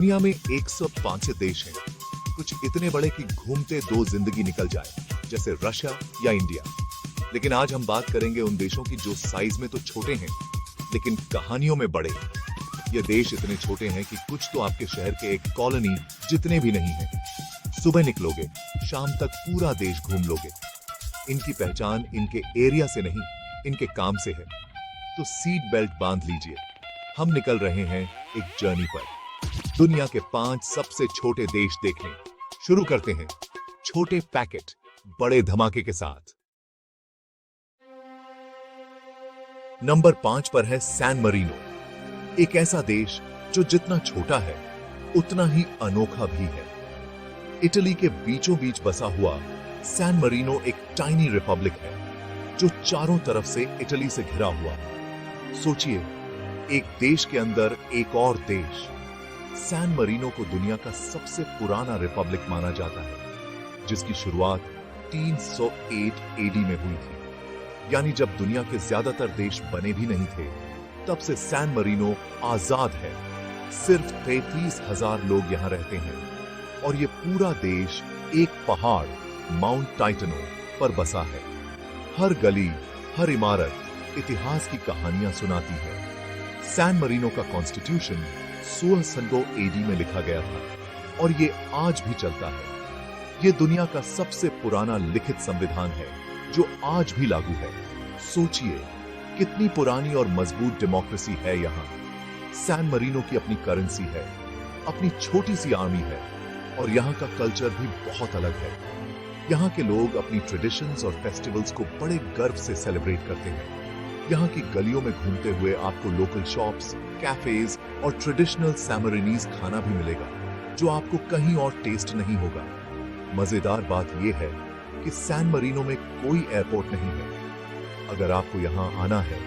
दुनिया में 105 देश हैं, कुछ इतने बड़े कि घूमते दो जिंदगी निकल जाए, जैसे रशिया या इंडिया। लेकिन आज हम बात करेंगे उन देशों की जो साइज में तो छोटे हैं, लेकिन कहानियों में बड़े। ये देश इतने छोटे हैं कि कुछ तो आपके शहर के एक कॉलोनी जितने भी नहीं हैं। सुबह निकलोगे, शाम तक पूरा देश घूम लोगे। इनकी पहचान इनके एरिया से नहीं, इनके काम से है। तो सीट बेल्ट बांध लीजिए, हम निकल रहे हैं एक जर्नी पर, दुनिया के 5 सबसे छोटे देश देखने। शुरू करते हैं छोटे पैकेट बड़े धमाके के साथ। नंबर 5 पर है सैन मरीनो, एक ऐसा देश जो जितना छोटा है उतना ही अनोखा भी है। इटली के बीचों बीच बसा हुआ सैन मरीनो एक टाइनी रिपब्लिक है जो चारों तरफ से इटली से घिरा हुआ है। सोचिए, एक देश के अंदर एक और देश। सैन मरीनो को दुनिया का सबसे पुराना रिपब्लिक माना जाता है, जिसकी शुरुआत 308 एडी में हुई थी। यानी जब दुनिया के ज्यादातर देश बने भी नहीं थे, तब से सैन मरीनो आजाद है। सिर्फ 33,000 लोग यहां रहते हैं और ये पूरा देश एक पहाड़ माउंट टाइटनो पर बसा है। हर गली, हर इमारत इतिहास की कहानियां सुनाती है। सैन मरीनो का कॉन्स्टिट्यूशन 1600 एडी में लिखा गया था और ये आज भी चलता है। ये दुनिया का सबसे पुराना लिखित संविधान है जो आज भी लागू है। सोचिए, कितनी पुरानी और मजबूत डेमोक्रेसी है यहाँ। सैन मरीनो की अपनी करेंसी है, अपनी छोटी सी आर्मी है और यहाँ का कल्चर भी बहुत अलग है। यहाँ के लोग अपनी ट्रेडिशंस और फेस्टिवल्स को बड़े गर्व से सेलिब्रेट करते हैं। यहाँ की गलियों में घूमते हुए आपको लोकल शॉप्स, कैफेज और ट्रेडिशनल सैमरीनीज खाना भी मिलेगा जो आपको कहीं और टेस्ट नहीं होगा। मजेदार बात यह है कि सैन मरीनो में कोई एयरपोर्ट नहीं है। अगर आपको यहाँ आना है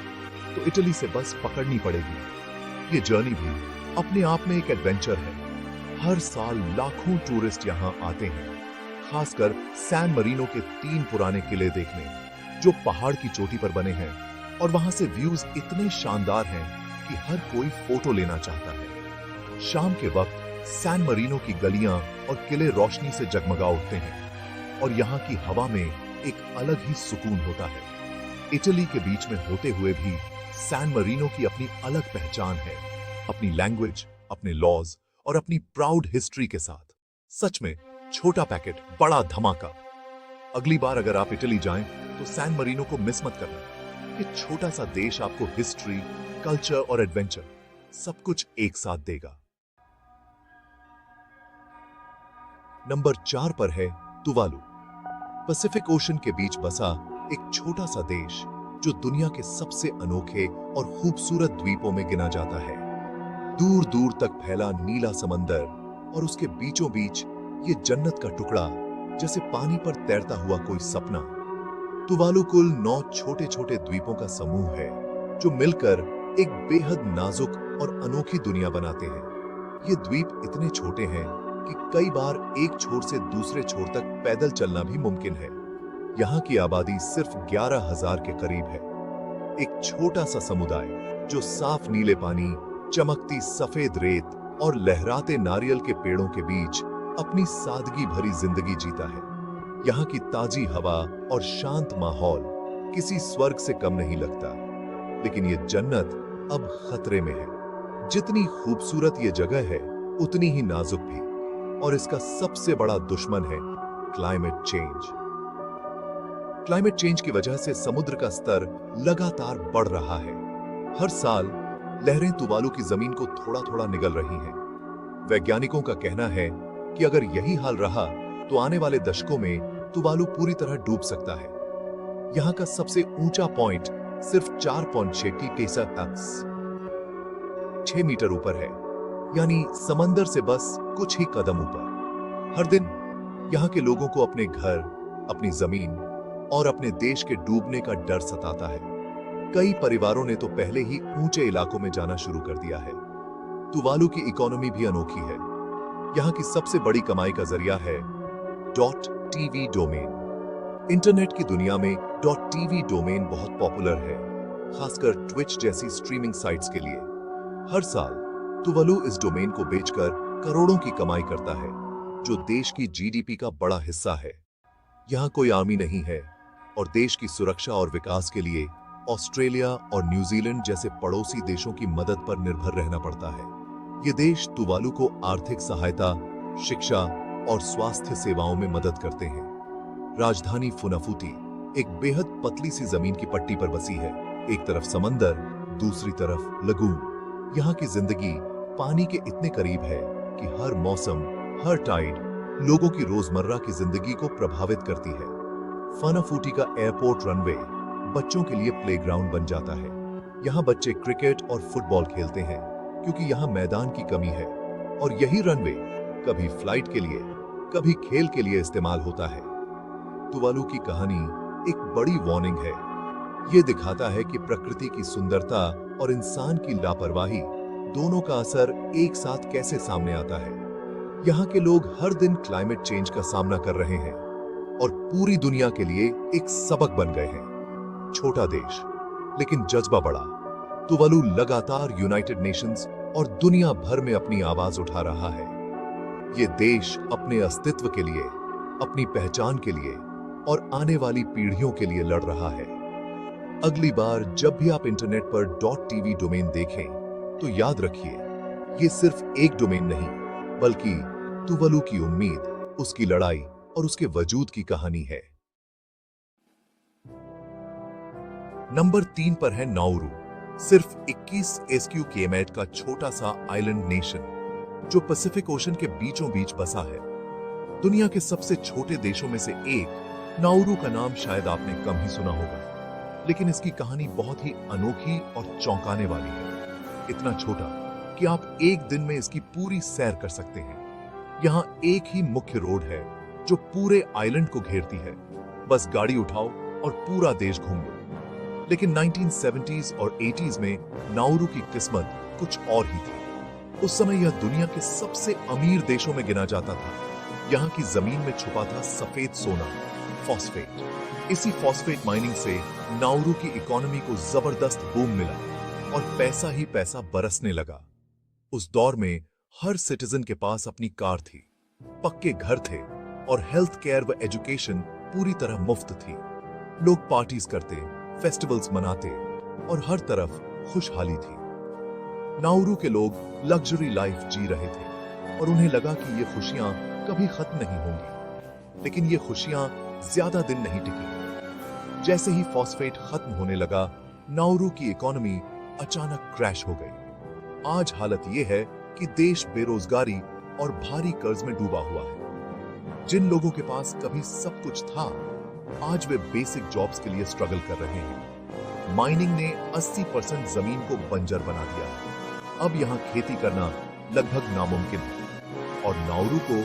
तो इटली से बस पकड़नी पड़ेगी। ये जर्नी भी अपने आप में एक एडवेंचर है। हर साल लाखों टूरिस्ट यहाँ आते हैं, खासकर सैन मरीनो के 3 पुराने किले देखने, जो पहाड़ की चोटी पर बने हैं और वहां से व्यूज इतने शानदार हैं कि हर कोई फोटो लेना चाहता है। शाम के वक्त सैन मरीनो की गलियां और किले रोशनी से जगमगा उठते हैं और यहाँ की हवा में एक अलग ही सुकून होता है। इटली के बीच में होते हुए भी सैन मरीनो की अपनी अलग पहचान है, अपनी लैंग्वेज, अपने लॉज और अपनी प्राउड हिस्ट्री के साथ। सच में छोटा पैकेट बड़ा धमाका। अगली बार अगर आप इटली जाएं तो सैन मरीनो को मिस मत करना। ये छोटा सा देश आपको हिस्ट्री, कल्चर और एडवेंचर सब कुछ एक साथ देगा। नंबर 4 पर है तुवालू, पैसिफिक ओशन के बीच बसा एक छोटा सा देश जो दुनिया के सबसे अनोखे और खूबसूरत द्वीपों में गिना जाता है। दूर दूर तक फैला नीला समंदर और उसके बीचों बीच ये जन्नत का टुकड़ा, जैसे पानी पर तैरता हुआ कोई सपना। तुवालू कुल 9 छोटे छोटे द्वीपों का समूह है जो मिलकर एक बेहद नाजुक और अनोखी दुनिया बनाते हैं। ये द्वीप इतने छोटे हैं कि कई बार एक छोर से दूसरे छोर तक पैदल चलना भी मुमकिन है। यहाँ की आबादी सिर्फ 11,000 के करीब है। एक छोटा सा समुदाय जो साफ नीले पानी, चमकती सफेद रेत और लहराते नारियल के पेड़ों के बीच अपनी सादगी भरी जिंदगी जीता है। यहाँ की ताजी हवा और शांत माहौल किसी स्वर्ग से कम नहीं लगता। लेकिन ये जन्नत अब खतरे में है। जितनी खूबसूरत ये जगह है, उतनी ही नाजुक भी। और इसका सबसे बड़ा दुश्मन है क्लाइमेट चेंज। क्लाइमेट चेंज की वजह से समुद्र का स्तर लगातार बढ़ रहा है। हर साल लहरें तुवालू की जमीन को थोड़ा थोड़ा निगल रही हैं। वैज्ञानिकों का कहना है कि अगर यही हाल रहा तो आने वाले दशकों में तुवालू पूरी तरह डूब सकता है। यहाँ का सबसे ऊंचा पॉइंट सिर्फ 4.6 मीटर ऊपर है, यानी समंदर से बस कुछ ही कदम ऊपर। हर दिन यहाँ के लोगों को अपने घर, अपनी जमीन और अपने देश के डूबने का डर सताता है। कई परिवारों ने तो पहले ही ऊंचे इलाकों में जाना शुरू कर दिया है। तुवालू की इकोनॉमी भी अनोखी है। यहाँ की सबसे बड़ी कमाई का जरिया है .tv डोमेन। इंटरनेट की दुनिया में .tv डोमेन बहुत पॉपुलर है, खासकर ट्विच जैसी स्ट्रीमिंग साइट्स के लिए। हर साल तुवालू इस डोमेन को बेचकर करोड़ों की कमाई करता है, जो देश की जीडीपी का बड़ा हिस्सा है। यहाँ कोई आर्मी नहीं है और देश की सुरक्षा और विकास के लिए ऑस्ट्रेलिया और न्यूजीलैंड जैसे पड़ोसी देशों की मदद पर निर्भर रहना पड़ता है। ये देश तुवालू को आर्थिक सहायता, शिक्षा और स्वास्थ्य सेवाओं में मदद करते हैं। राजधानी फुनाफुती एक बेहद पतली सी जमीन की पट्टी पर बसी है। एक तरफ समंदर, दूसरी तरफ लगून। यहाँ की जिंदगी पानी के इतने करीब है कि हर मौसम, हर टाइड लोगों की रोजमर्रा की जिंदगी को प्रभावित करती है। फनाफुटी का एयरपोर्ट रनवे बच्चों के लिए प्लेग्राउंड बन जाता है। यहाँ बच्चे क्रिकेट और फुटबॉल खेलते हैं क्योंकि यहाँ मैदान की कमी है, और यही रनवे कभी फ्लाइट के लिए, कभी खेल के लिए इस्तेमाल होता है। तुवालू की कहानी एक बड़ी वार्निंग है। ये दिखाता है कि प्रकृति की सुंदरता और इंसान की लापरवाही दोनों का असर एक साथ कैसे सामने आता है। यहाँ के लोग हर दिन क्लाइमेट चेंज का सामना कर रहे हैं और पूरी दुनिया के लिए एक सबक बन गए हैं। छोटा देश, लेकिन जज्बा बड़ा। तुवालू लगातार यूनाइटेड नेशंस और दुनिया भर में अपनी आवाज उठा रहा है। ये देश अपने अस्तित्व के लिए, अपनी पहचान के लिए और आने वाली पीढ़ियों के लिए लड़ रहा है। अगली बार जब भी आप इंटरनेट पर .tv डोमेन देखें, तो याद रखिए, ये सिर्फ एक डोमेन नहीं, बल्कि तुवालू की उम्मीद, उसकी लड़ाई और उसके वजूद की कहानी है। नंबर 3 पर है नाउरू, सिर्फ 21 SQ केमेट का छोटा सा आइलैंड नेशन जो पैसिफिक ओशन के बीचों बीच बसा है। दुनिया के सबसे छोटे देशों में से एक नाउरू का नाम शायद आपने कम ही सुना होगा, लेकिन इसकी कहानी बहुत ही अनोखी और चौंकाने वाली है। इतना छोटा कि आप एक दिन में इसकी पूरी सैर कर सकते हैं। यहाँ एक ही मुख्य रोड है जो पूरे आइलैंड को घेरती है। बस गाड़ी उठाओ और पूरा देश घूम लो। लेकिन 1970s और 80s में नाउरू की किस्मत कुछ और ही थी। उस समय यह दुनिया के सबसे अमीर देशों में गिना जाता था। यहाँ की जमीन में छुपा था सफेद सोना, फॉस्फेट। इसी फॉस्फेट माइनिंग से नाउरू की इकोनॉमी को जबरदस्त बूम मिला और पैसा ही पैसा बरसने लगा। उस दौर में हर सिटीजन के पास अपनी कार थी, पक्के घर थे और हेल्थ केयर व एजुकेशन पूरी तरह मुफ्त थी। लोग पार्टीज करते, फेस्टिवल्स मनाते और हर तरफ खुशहाली थी। नाउरू के लोग लग्जरी लाइफ जी रहे थे और उन्हें लगा कि ये खुशियां कभी खत्म नहीं होंगी। लेकिन ये खुशियां ज्यादा दिन नहीं टिकी। जैसे ही फॉस्फेट खत्म होने लगा, नाउरू की इकोनॉमी अचानक क्रैश हो गई। आज हालत यह है कि देश बेरोजगारी और भारी कर्ज में डूबा हुआ है। जिन लोगों के पास कभी सब कुछ था, आज वे बेसिक जॉब्स के लिए स्ट्रगल कर रहे हैं। माइनिंग ने 80% जमीन को बंजर बना दिया है। अब यहाँ खेती करना लगभग नामुमकिन है और नाउरू को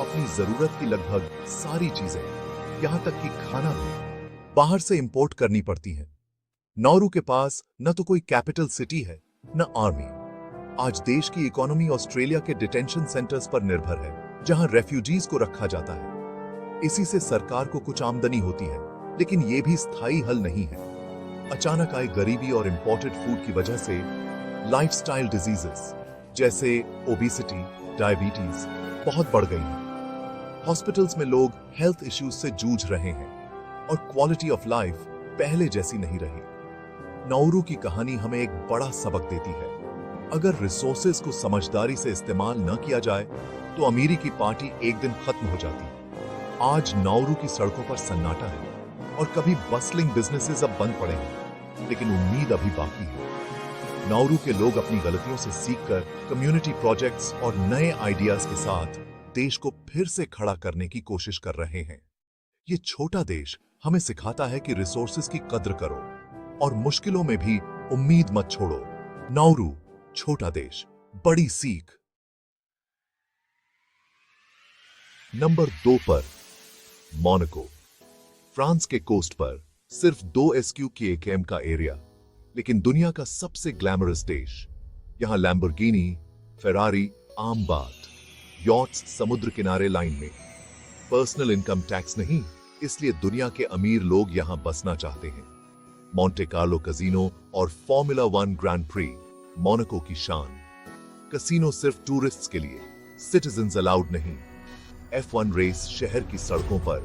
अपनी जरूरत की लगभग सारी चीजें, यहाँ तक कि खाना भी बाहर से इंपोर्ट करनी पड़ती है। नाउरू के पास न तो कोई कैपिटल सिटी है, न आर्मी। आज देश की इकोनॉमी ऑस्ट्रेलिया के डिटेंशन सेंटर्स पर निर्भर है, जहां रेफ्यूजीज को रखा जाता है। इसी से सरकार को कुछ आमदनी होती है, लेकिन यह भी स्थायी हल नहीं है। अचानक आई गरीबी और इंपोर्टेड फूड की वजह से लाइफस्टाइल डिजीजेस जैसे ओबेसिटी, डायबिटीज बहुत बढ़ गई हैं। हॉस्पिटल्स में लोग हेल्थ इश्यूज से जूझ रहे हैं और क्वालिटी ऑफ लाइफ पहले जैसी नहीं रही। नाउरू की कहानी हमें एक बड़ा सबक देती है। अगर रिसोर्सेज को समझदारी से इस्तेमाल न किया जाए, तो अमीरी की पार्टी एक दिन खत्म हो जाती है। आज नाउरू की सड़कों पर सन्नाटा है और कभी बस्लिंग बिजनेसेस अब बंद पड़े हैं, लेकिन उम्मीद अभी बाकी है। नाउरू के लोग अपनी गलतियों से सीखकर कम्युनिटी प्रोजेक्ट्स और नए आइडियाज के साथ देश को फिर से खड़ा करने की कोशिश कर रहे हैं। ये छोटा देश हमें सिखाता है कि रिसोर्सेज की कद्र करो और मुश्किलों में भी उम्मीद मत छोड़ो। नाउरू, छोटा देश, बड़ी सीख। नंबर 2 पर मोनाको, फ्रांस के कोस्ट पर सिर्फ 2 SQ की km का एरिया, लेकिन दुनिया का सबसे ग्लैमरस देश। यहां लैम्बोर्गिनी, फेरारी आम बात, यॉट्स समुद्र किनारे लाइन में। पर्सनल इनकम टैक्स नहीं, इसलिए दुनिया के अमीर लोग यहां बसना चाहते हैं। मोंटे कार्लो कजीनो और फॉर्मूला 1 ग्रैंड प्री मोनाको की शान। कसीनो सिर्फ टूरिस्ट्स के लिए, सिटीजन्स अलाउड नहीं। F1 रेस शहर की सड़कों पर,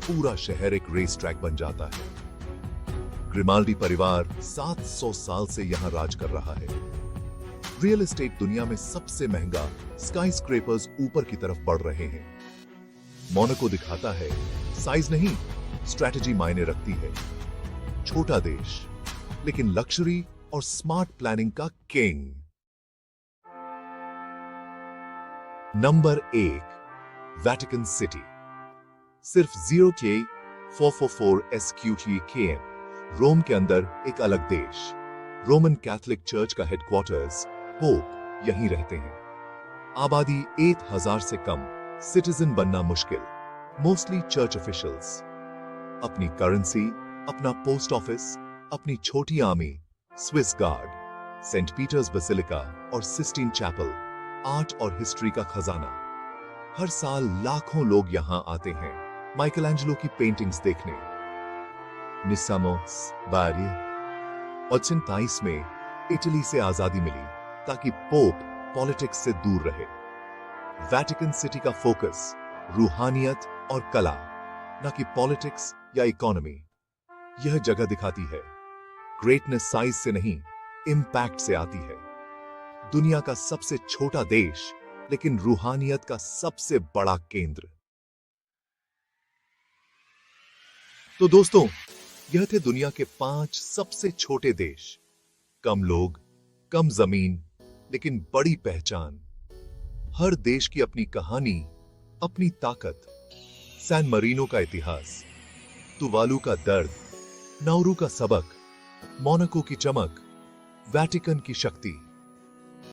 पूरा शहर एक रेस ट्रैक बन जाता है। ग्रिमाल्डी परिवार 700 साल से यहां राज कर रहा है। रियल एस्टेट दुनिया में सबसे महंगा, स्काई स्क्रेपर्स ऊपर की तरफ बढ़ रहे हैं। मोनाको दिखाता है साइज नहीं, स्ट्रैटेजी मायने रखती है। छोटा देश, लेकिन लक्जरी और स्मार्ट प्लानिंग का किंग। Number 1, Vatican city. सिर्फ 0K444 SQT रोम के अंदर एक अलग देश। रोमन कैथोलिक चर्च का हेडक्वार्टर्स, पोप यहीं रहते हैं। आबादी 1000 से कम, सिटीजन बनना मुश्किल, मोस्टली चर्च ऑफिशियल्स। अपनी करेंसी, अपना पोस्ट ऑफिस, अपनी छोटी army, Swiss guard, Saint Peter's basilica और सिस्टीन चैपल, आर्ट और हिस्ट्री का खजाना। हर साल लाखों लोग यहां आते हैं माइकलैंजेलो की पेंटिंग्स देखने। निसामोस बारी। 1923 में इटली से आजादी मिली ताकि पोप पॉलिटिक्स से दूर रहे। वेटिकन सिटी का फोकस रूहानियत और कला, न कि पॉलिटिक्स या इकोनॉमी। यह जगह दिखाती है ग्रेटनेस साइज से नहीं, इंपैक्ट से आती है। दुनिया का सबसे छोटा देश, लेकिन रूहानियत का सबसे बड़ा केंद्र। तो दोस्तों, यह थे दुनिया के 5 सबसे छोटे देश। कम लोग, कम जमीन, लेकिन बड़ी पहचान। हर देश की अपनी कहानी, अपनी ताकत। सैन मरीनो का इतिहास, तुवालू का दर्द, नाउरू का सबक, मोनाको की चमक, वेटिकन की शक्ति।